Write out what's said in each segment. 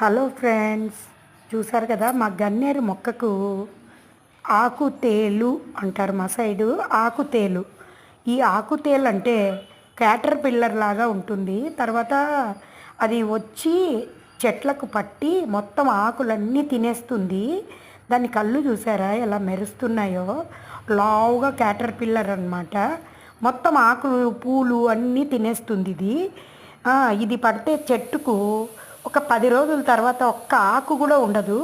Hello friends, చూసారు కదా మా గన్నేరు మొక్కకు ఆకుతేలు అంటారు మా సైడు. ఆకుతేలు, ఈ ఆకుతేలు అంటే క్యాటర్ పిల్లర్ లాగా ఉంటుంది. తర్వాత అది వచ్చి చెట్లకు పట్టి మొత్తం ఆకులన్నీ తినేస్తుంది. దాని కళ్ళు చూసారా ఎలా మెరుస్తున్నాయో, లావుగా క్యాటర్ పిల్లర్ అనమాట. మొత్తం ఆకులు పూలు అన్నీ తినేస్తుంది ఇది. ఇది పడితే చెట్టుకు ఒక 10 రోజుల తర్వాత ఒక్క ఆకు కూడా ఉండదు.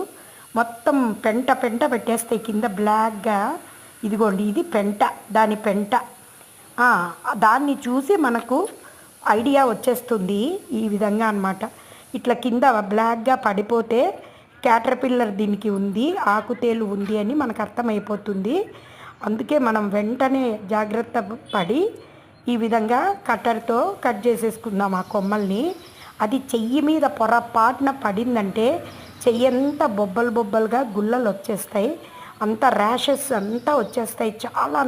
మొత్తం పెంట పెంట పెట్టేస్తాయి కింద బ్లాక్గా. ఇదిగోండి, ఇది పెంట, దాని పెంట. ఆ, దాన్ని చూసి మనకు ఐడియా వచ్చేస్తుంది ఈ విధంగా అన్నమాట. ఇట్లా కింద బ్లాక్గా పడిపోతే క్యాటర్ పిల్లర్ దీనికి ఉంది, ఆకుతేలు ఉంది అని మనకు అర్థమైపోతుంది. అందుకే మనం వెంటనే జాగ్రత్త పడి ఈ విధంగా కట్టర్తో కట్ చేసేసుకుందాం ఆ కొమ్మల్ని. అది చెయ్యి మీద పొరపాటున పడిందంటే చెయ్యంతా బొబ్బలు బొబ్బలుగా గుల్లలు వచ్చేస్తాయి, అంత ర్యాషెస్ అంతా వచ్చేస్తాయి. చాలా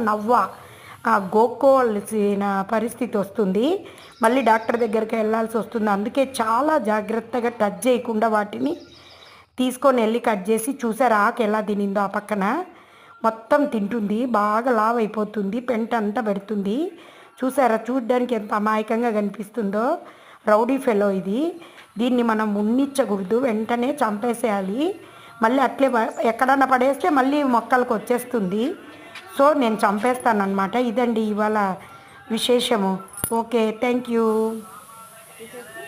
గోక్కోవాల్సిన పరిస్థితి వస్తుంది. మళ్ళీ డాక్టర్ దగ్గరికి వెళ్ళాల్సి వస్తుంది. అందుకే చాలా జాగ్రత్తగా టచ్ చేయకుండా వాటిని తీసుకొని వెళ్ళి కట్ చేసి, చూసారు ఆకు ఎలా తినిందో. ఆ పక్కన మొత్తం తింటుంది, బాగా లావ్ అయిపోతుంది, పెంట అంతా పెడుతుంది. చూసారా, చూడ్డానికి ఎంత అమాయకంగా కనిపిస్తుందో. రౌడీ ఫెలో ఇది. దీన్ని మనం ఉన్నిచ్చకూడదు, వెంటనే చంపేసేయాలి. మళ్ళీ అట్లే ఎక్కడన్నా పడేస్తే మళ్ళీ మొక్కలకు వచ్చేస్తుంది. సో నేను చంపేస్తానన్నమాట. ఇదండి ఇవాళ విశేషము. Okay, thank you.